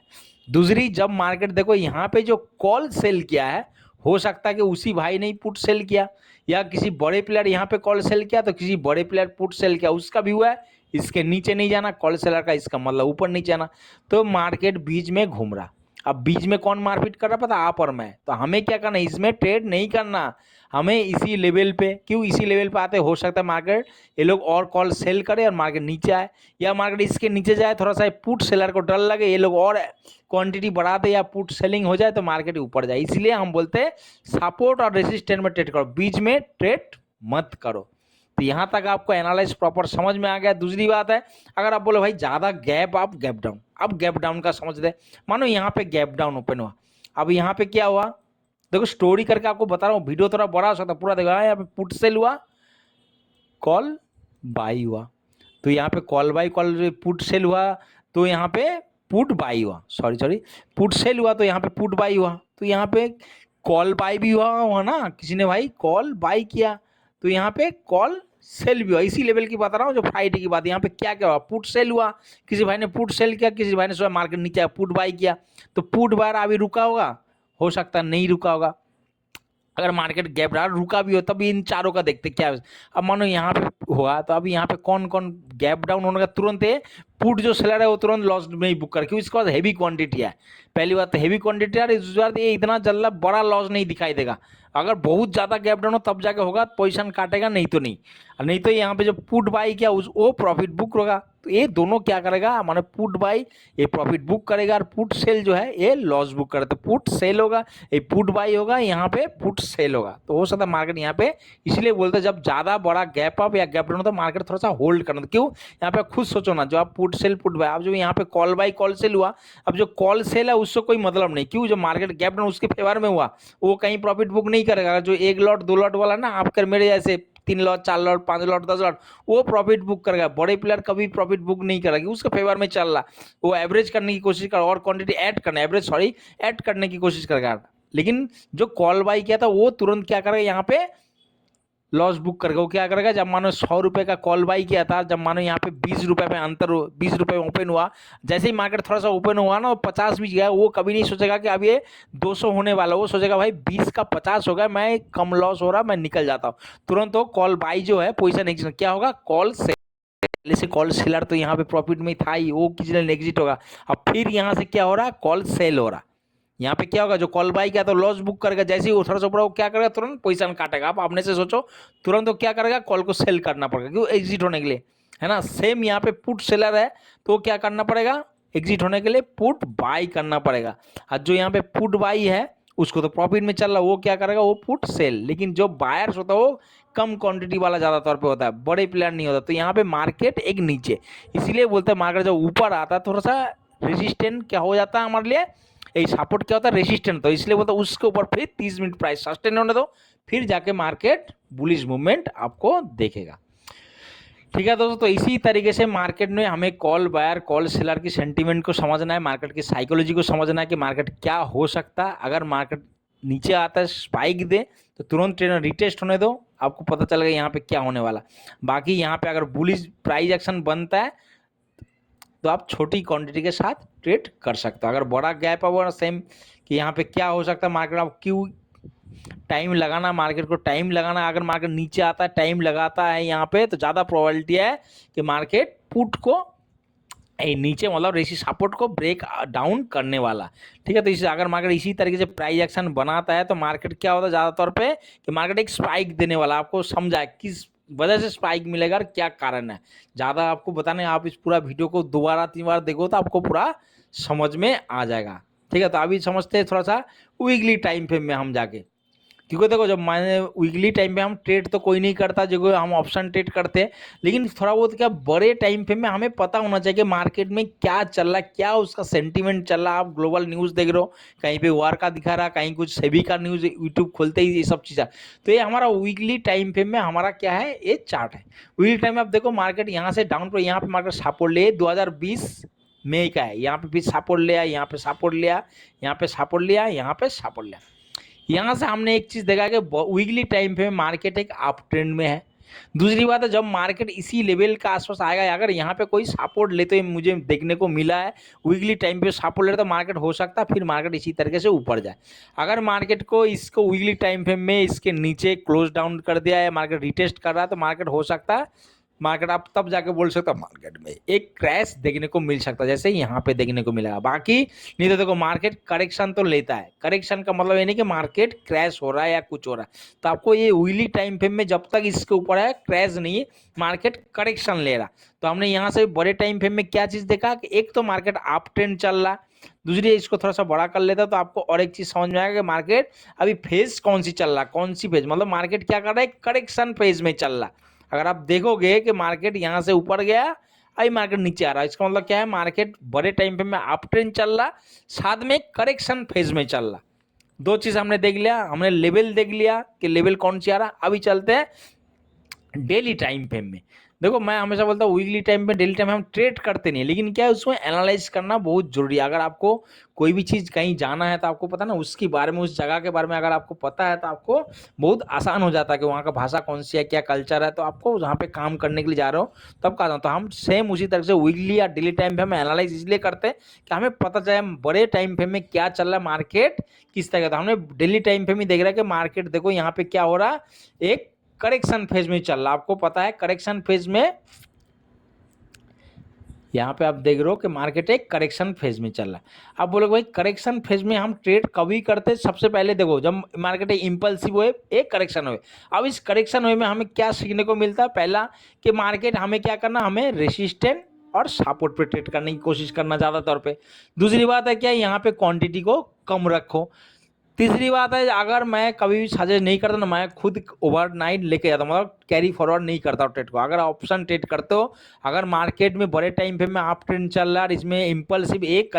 दूसरी, जब मार्केट देखो यहाँ पे जो कॉल सेल किया है, हो सकता है कि उसी भाई ने पुट सेल किया, या किसी बड़े प्लेयर यहाँ पे कॉल सेल किया तो किसी बड़े प्लेयर पुट सेल किया, उसका भी हुआ है। इसके नीचे नहीं जाना कॉल सेलर का, इसका मतलब ऊपर नहीं जाना। तो मार्केट बीच में घूम रहा। अब बीच में कौन मारपीट कर रहा पता, आप और मैं। तो हमें क्या करना है, इसमें ट्रेड नहीं करना, हमें इसी लेवल पे, क्यों इसी लेवल पे आते, हो सकता है मार्केट ये लोग और कॉल सेल करे और मार्केट नीचे आए, या मार्केट इसके नीचे जाए, थोड़ा सा पुट सेलर को डर लगे, ये लोग और क्वांटिटी बढ़ा दे या पुट सेलिंग हो जाए तो मार्केट ऊपर जाए। इसलिए हम बोलते हैं सपोर्ट और रेजिस्टेंस में ट्रेड करो, बीच में ट्रेड मत करो। तो यहाँ तक आपको एनालाइज प्रॉपर समझ में आ गया। दूसरी बात है, अगर आप बोलो भाई ज़्यादा गैप आप गैप डाउन, अब गैप डाउन का समझ दे। मानो यहाँ पे गैप डाउन ओपन हुआ, अब यहाँ पे क्या हुआ, देखो स्टोरी करके आपको बता रहा हूँ, वीडियो थोड़ा बड़ा हो सकता है, पूरा देखो। यहाँ पे पुट सेल हुआ, कॉल बाई हुआ, तो यहाँ पे call by call put sell हुआ, तो यहाँ पे पुट बाई हुआ, सॉरी पुट सेल हुआ, तो यहाँ पे पुट बाई हुआ, तो यहाँ पे कॉल बाई भी हुआ ना, किसी ने भाई कॉल बाई किया, तो यहाँ पे कॉल सेल भी हुआ। इसी लेवल की बता रहा हूँ जो फ्राइडे की बात है। यहाँ पे क्या क्या हुआ, पुट सेल हुआ, किसी भाई ने पुट सेल किया, किसी भाई ने सुबह मार्केट नीचे पुट बाई किया। तो पुट बायर अभी रुका होगा, हो सकता है नहीं रुका होगा। अगर मार्केट गैप रहा, रुका भी हो, तब इन चारों का देखते क्या है। अब मानो यहाँ पे हुआ, तो अब यहाँ पे कौन कौन गैप डाउन होने का तुरंत है, पुट जो सेलर है वो तुरंत लॉस में ही बुक कर, क्योंकि इसके बाद हैवी क्वांटिटी है। पहली बात तो हैवी क्वांटिटी है, इस बार ये इतना जल्द बड़ा लॉस नहीं दिखाई देगा। अगर बहुत ज़्यादा गैप डाउन हो तब जाके होगा, पोजीशन काटेगा, नहीं तो नहीं। नहीं तो यहाँ पे जो पुट बाई किया उस वो प्रॉफिट बुक होगा। तो ये दोनों क्या करेगा, माने पुट बाई ये प्रॉफिट बुक करेगा, और पुट सेल जो है ये लॉस बुक करेगा। तो पुट सेल होगा, ये पुट बाई होगा, यहाँ पे पुट सेल होगा। तो हो सकता है मार्केट यहाँ पे, इसलिए बोलते हैं जब ज़्यादा बड़ा गैप अप या गैप डाउन हो तो मार्केट थोड़ा सा होल्ड करना। क्यों, यहाँ पे खुद सोचो ना, जो आप पुट सेल पुट बाई, अब जो यहाँ पे कॉल बाई कॉल सेल हुआ, अब जो कॉल सेल है उससे कोई मतलब नहीं, क्यों, जो मार्केट गैप डाउन उसके फेवर में हुआ वो कहीं प्रॉफिट बुक नहीं करेगा। जो 1 लॉट 2 लॉट वाला ना, आपके मेरे जैसे 3 लॉट 4 लॉट 5 लॉट 10 लॉट, वो प्रॉफिट बुक करेगा। बड़े प्लेयर कभी प्रॉफिट बुक नहीं करेगा, उसके फेवर में चल रहा, वो एवरेज करने की कोशिश कर और क्वांटिटी ऐड करना, ऐड करने की कोशिश करेगा। लेकिन जो कॉल बाई किया था वो तुरंत क्या करेगा, यहाँ पे लॉस बुक करेगा। वो क्या करेगा, जब मानो 100 रुपये का कॉल बाई किया था, जब मानो यहाँ पे 20 रुपये में अंतर, 20 रुपये में ओपन हुआ, जैसे ही मार्केट थोड़ा सा ओपन हुआ ना, वो 50 भी गया, वो कभी नहीं सोचेगा कि अब ये 200 होने वाला, वो सोचेगा भाई 20 का 50 हो गया, मैं कम लॉस हो रहा, मैं निकल जाता हूँ। तुरंत वो कॉल बाई जो है पोजिशन एग्जिट, क्या होगा, कॉल सेल से कॉल सेलर तो यहाँ पे प्रॉफिट में था ही, वो किसी ने एग्जिट होगा। अब फिर यहाँ से क्या हो रहा है, कॉल सेल हो रहा। यहाँ पे क्या होगा, जो कॉल बाई किया तो लॉस बुक करेगा, जैसे ही उथड़ ऊपर वो क्या करेगा, तुरंत पोजीशन काटेगा। आप अपने से सोचो, तुरंत वो क्या करेगा, कॉल को सेल करना पड़ेगा, क्यों, एग्जिट होने के लिए, है ना। सेम यहाँ पे पुट सेलर है, तो क्या करना पड़ेगा, एग्जिट होने के लिए पुट बाई करना पड़ेगा। और जो यहाँ पे पुट बाई है, उसको तो प्रॉफिट में चल रहा, वो क्या करेगा, वो पुट सेल। लेकिन जो बायर्स होता है वो कम क्वांटिटी वाला ज़्यादा तौर पे होता है, बड़े प्लेयर नहीं होता। तो यहाँ पे मार्केट एक नीचे, इसीलिए बोलते हैं मार्केट जब ऊपर आता है थोड़ा सा रेजिस्टेंट क्या हो जाता है हमारे लिए, ये सपोर्ट क्या होता है, रेजिस्टेंट। तो इसलिए बोलता है उसके ऊपर फिर 30 मिनट प्राइस सस्टेन होने दो, फिर जाके मार्केट बुलिश मूवमेंट आपको देखेगा। ठीक है दोस्तों, तो इसी तरीके से मार्केट में हमें कॉल बायर कॉल सेलर की सेंटीमेंट को समझना है, मार्केट की साइकोलॉजी को समझना है कि मार्केट क्या हो सकता है। अगर मार्केट नीचे आता है, स्पाइक दे, तो तुरंत ट्रेंड रिटेस्ट होने दो, आपको पता चलेगा यहाँ पे क्या होने वाला। बाकी यहाँ पे अगर बुलिश प्राइस एक्शन बनता है, तो आप छोटी क्वांटिटी के साथ ट्रेड कर सकते हो। अगर बड़ा गैप है वो सेम कि यहाँ पे क्या हो सकता है, मार्केट आप क्यों टाइम लगाना, मार्केट को टाइम लगाना। अगर मार्केट नीचे आता है, टाइम लगाता है यहाँ पे, तो ज़्यादा प्रोबेबिलिटी है कि मार्केट पुट को नीचे मतलब रेसी सपोर्ट को ब्रेक डाउन करने वाला। ठीक है, तो इसे अगर मार्केट इसी तरीके से प्राइस एक्शन बनाता है, तो मार्केट क्या होता है ज़्यादा तौर पे कि मार्केट एक स्पाइक देने वाला। आपको समझा किस वजह से स्पाइक मिलेगा और क्या कारण है, ज़्यादा आपको बताने, आप इस पूरा वीडियो को 2 बार 3 बार देखो तो आपको पूरा समझ में आ जाएगा। ठीक है, तो अभी समझते हैं थोड़ा सा वीकली टाइम फ्रेम में हम जाके, क्योंकि देखो जब मैंने वीकली टाइम पे हम ट्रेड तो कोई नहीं करता, जो हम ऑप्शन ट्रेड करते हैं, लेकिन थोड़ा बहुत क्या बड़े टाइम पे में हमें पता होना चाहिए कि मार्केट में क्या चल रहा है, क्या उसका सेंटीमेंट चल रहा है। आप ग्लोबल न्यूज़ देख रहे हो, कहीं पे वार का दिखा रहा, कहीं कुछ सेबी का न्यूज़, यूट्यूब खोलते ही ये सब चीज़ें। तो ये हमारा वीकली टाइम फ्रेम में हमारा क्या है, ये चार्ट है। वीकली टाइम में आप देखो मार्केट यहाँ से डाउन पर, यहाँ पे मार्केट सपोर्ट ले 2020 मई का है, यहाँ पे भी सपोर्ट लिया, यहाँ पे सपोर्ट लिया, यहाँ पे सपोर्ट लिया, यहाँ पे सपोर्ट लिया। यहाँ से हमने एक चीज़ देखा कि वीकली टाइम पे मार्केट एक अप ट्रेंड में है। दूसरी बात है, जब मार्केट इसी लेवल के आसपास आएगा, अगर यहाँ पे कोई सपोर्ट लेते हुए मुझे देखने को मिला है, वीकली टाइम पे सपोर्ट ले, तो मार्केट हो सकता है फिर मार्केट इसी तरीके से ऊपर जाए। अगर मार्केट को इसको वीकली टाइम फ्रेम में इसके नीचे क्लोज डाउन कर दिया है, मार्केट रिटेस्ट कर रहा है, तो मार्केट हो सकता है, मार्केट आप तब जाके बोल सकते हो मार्केट में एक क्रैश देखने को मिल सकता है, जैसे यहाँ पे देखने को मिलेगा। बाकी नहीं तो देखो मार्केट करेक्शन तो लेता है, करेक्शन का मतलब ये नहीं कि मार्केट क्रैश हो रहा है या कुछ हो रहा है। तो आपको ये वीकली टाइम फ्रेम में जब तक इसके ऊपर है, क्रैश नहीं, मार्केट करेक्शन ले रहा। तो हमने यहाँ से बड़े टाइम फ्रेम में क्या चीज़ देखा कि एक तो मार्केट अप ट्रेंड चल रहा, दूसरी इसको थोड़ा सा बड़ा कर लेता तो आपको और एक चीज़ समझ में आएगा कि मार्केट अभी फेज कौन सी चल रहा, कौन सी फेज, मतलब मार्केट क्या कर रहा है, करेक्शन फेज में चल रहा। अगर आप देखोगे कि मार्केट यहाँ से ऊपर गया, अभी मार्केट नीचे आ रहा है, इसका मतलब क्या है, मार्केट बड़े टाइम पे में अप ट्रेंड चल रहा, साथ में करेक्शन फेज में चल रहा। दो चीज़ हमने देख लिया, हमने लेवल देख लिया कि लेवल कौन सी आ रहा। अभी चलते हैं डेली टाइम फ्रेम में। देखो मैं हमेशा बोलता हूँ वीकली टाइम पे, डेली टाइम में हम ट्रेड करते नहीं, लेकिन क्या है उसमें एनालाइज करना बहुत जरूरी है। अगर आपको कोई भी चीज़ कहीं जाना है तो आपको पता ना उसके बारे में, उस जगह के बारे में अगर आपको पता है, तो आपको बहुत आसान हो जाता है कि वहाँ का भाषा कौन सी है, क्या कल्चर है। तो आपको जहाँ पे काम करने के लिए जा रहे हो तब कहा, तो हम सेम उसी तरह से वीकली या डेली टाइम पे हम एनालाइज इसलिए करते हैं कि हमें पता चले बड़े टाइम फ्रेम में क्या चल रहा है, मार्केट किस तरह का। हमने डेली टाइम फ्रेम में देख रहा है कि मार्केट देखो यहाँ पे क्या हो रहा है, एक करेक्शन फेज में चल रहा। आपको पता है करेक्शन फेज में, यहाँ पे आप देख रहे हो कि मार्केट एक करेक्शन फेज में चल रहा है। आप बोलोगे भाई करेक्शन फेज में हम ट्रेड कभी करते, सबसे पहले देखो जब मार्केट इम्पल्सिव हो, एक करेक्शन हो। अब इस करेक्शन हो में हमें क्या सीखने को मिलता है, पहला कि मार्केट हमें क्या करना, हमें रेसिस्टेंट और सपोर्ट पे ट्रेड करने की कोशिश करना ज़्यादा तौर पे। दूसरी बात है क्या, यहाँ पे क्वांटिटी को कम रखो। तीसरी बात है, अगर मैं कभी भी सजेस्ट नहीं करता ना, मैं खुद ओवरनाइट लेके जाता हूँ, मतलब कैरी फॉरवर्ड नहीं करता हूँ ट्रेड को। अगर ऑप्शन ट्रेड करते हो, अगर मार्केट में बड़े टाइम फ्रेम में आप ट्रेंड चल रहा है और इसमें इम्पल्सिव एक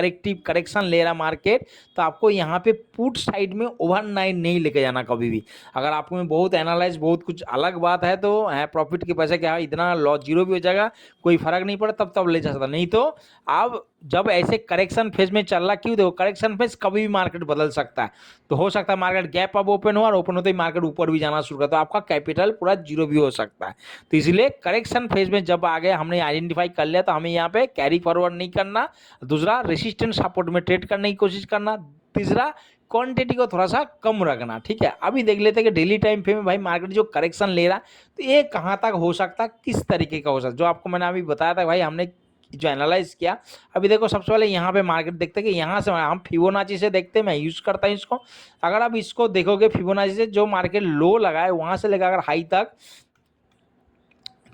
करेक्शन ले रहा मार्केट, तो आपको यहाँ पे पुट साइड में ओवरनाइट नहीं लेके जाना कभी भी। अगर आपको में बहुत एनालाइज बहुत कुछ अलग बात है तो है प्रॉफिट के पैसे क्या इतना लॉस जीरो भी हो जाएगा, कोई फर्क नहीं पड़ा, तब ले जा सकता। नहीं तो आप जब ऐसे करेक्शन फेज में चल रहा, क्यों देखो करेक्शन फेज कभी भी मार्केट बदल सकता है, तो हो सकता है मार्केट गैप अब ओपन हो और ओपन होते ही मार्केट ऊपर भी जाना शुरू कर, तो आपका कैपिटल पूरा जीरो भी हो सकता है। तो इसलिए करेक्शन फेज में जब आ गए हमने आइडेंटिफाई कर लिया, तो हमें यहाँ पे कैरी फॉरवर्ड नहीं करना, दूसरा रेसिस्टेंस सपोर्ट में ट्रेड करने की कोशिश करना, तीसरा क्वांटिटी को थोड़ा सा कम रखना। ठीक है, अभी देख लेते हैं कि डेली टाइम फ्रेम में भाई मार्केट जो करेक्शन ले रहा है तो ये कहाँ तक हो सकता है, किस तरीके का हो सकता है, जो आपको मैंने अभी बताया था भाई हमने जो एनालाइज किया। अभी देखो सबसे पहले यहाँ पे मार्केट देखते हैं कि यहाँ से हम फिबोनाची से देखते हैं, मैं यूज करता हूँ इसको। अगर आप इसको देखोगे फिबोनाची से जो मार्केट लो लगा है वहां से लेकर अगर हाई तक,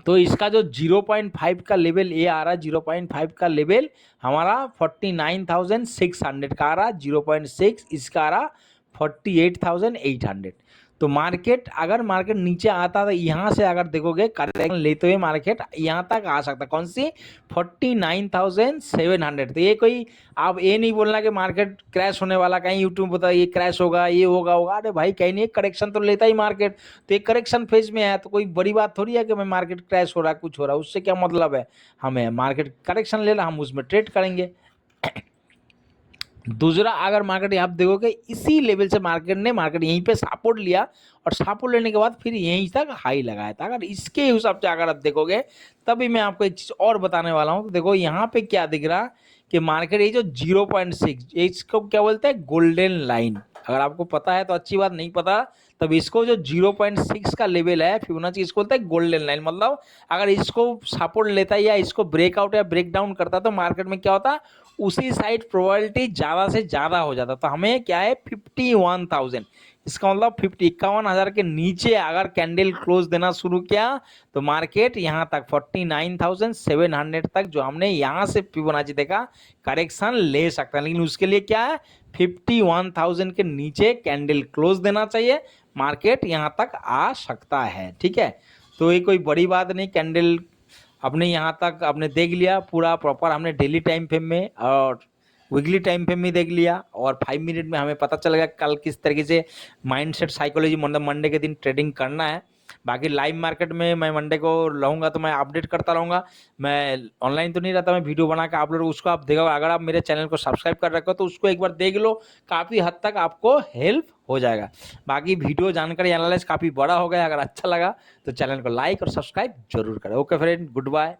तो इसका जो 0.5 का लेवल ये आ रहा है, 0.5 का लेवल हमारा 49,600 का आ रहा, 0.6 इसका आ रहा 48,800। तो मार्केट अगर मार्केट नीचे आता तो यहाँ से अगर देखोगे करेक्शन लेते हुए मार्केट यहाँ तक आ सकता, कौन सी 49,700। तो ये कोई आप ये नहीं बोलना कि मार्केट क्रैश होने वाला, कहीं यूट्यूब बता ये क्रैश होगा ये होगा होगा, अरे भाई कहीं नहीं, करेक्शन तो लेता ही मार्केट, तो एक करेक्शन फेज में है तो कोई बड़ी बात थोड़ी है कि मैं मार्केट क्रैश हो रहा है कुछ हो रहा है, उससे क्या मतलब है, हमें मार्केट करेक्शन लेना हम उसमें ट्रेड करेंगे। दूसरा अगर मार्केट आप देखोगे इसी लेवल से मार्केट यहीं पे सपोर्ट लिया और सपोर्ट लेने के बाद फिर यहीं तक हाई लगाया था, अगर इसके हिसाब से अगर आप देखोगे तभी मैं आपको एक चीज और बताने वाला हूं। तो देखो यहाँ पे क्या दिख रहा कि मार्केट ये जो 0.6 इसको क्या बोलते हैं गोल्डन लाइन, अगर आपको पता है तो अच्छी बात, नहीं पता तब इसको जो 0.6 का लेवल है फिबोनाची इसको बोलते हैं गोल्डन लाइन। मतलब अगर इसको सपोर्ट लेता है या इसको ब्रेकआउट या ब्रेक डाउन करता तो मार्केट में क्या होता, उसी साइड प्रोबेबिलिटी ज़्यादा से ज़्यादा हो जाता। तो हमें क्या है 51,000, इसका मतलब 51,000 के नीचे अगर कैंडल क्लोज देना शुरू किया तो मार्केट यहाँ तक 49,700 तक जो हमने यहाँ से फिबोनाची देखा करेक्शन ले सकता है, लेकिन उसके लिए क्या है 51,000 के नीचे कैंडल क्लोज देना चाहिए, मार्केट यहाँ तक आ सकता है। ठीक है, तो ये कोई बड़ी बात नहीं, कैंडल अपने यहाँ तक आपने देख लिया पूरा प्रॉपर, हमने डेली टाइम फ्रेम में और वीकली टाइम फ्रेम में देख लिया, और 5 मिनट में हमें पता चल गया कल किस तरीके से माइंडसेट साइकोलॉजी मतलब मंडे के दिन ट्रेडिंग करना है। बाकी लाइव मार्केट में मैं मंडे को रहूँगा तो मैं अपडेट करता रहूँगा, मैं ऑनलाइन तो नहीं रहता, मैं वीडियो बना के आप लोग उसको आप देखो, अगर आप मेरे चैनल को सब्सक्राइब कर रखे हो तो उसको एक बार देख लो, काफ़ी हद तक आपको हेल्प हो जाएगा। बाकी वीडियो जानकारी एनालाइज काफ़ी बड़ा हो गया, अगर अच्छा लगा तो चैनल को लाइक और सब्सक्राइब जरूर करें। Okay friend, good bye.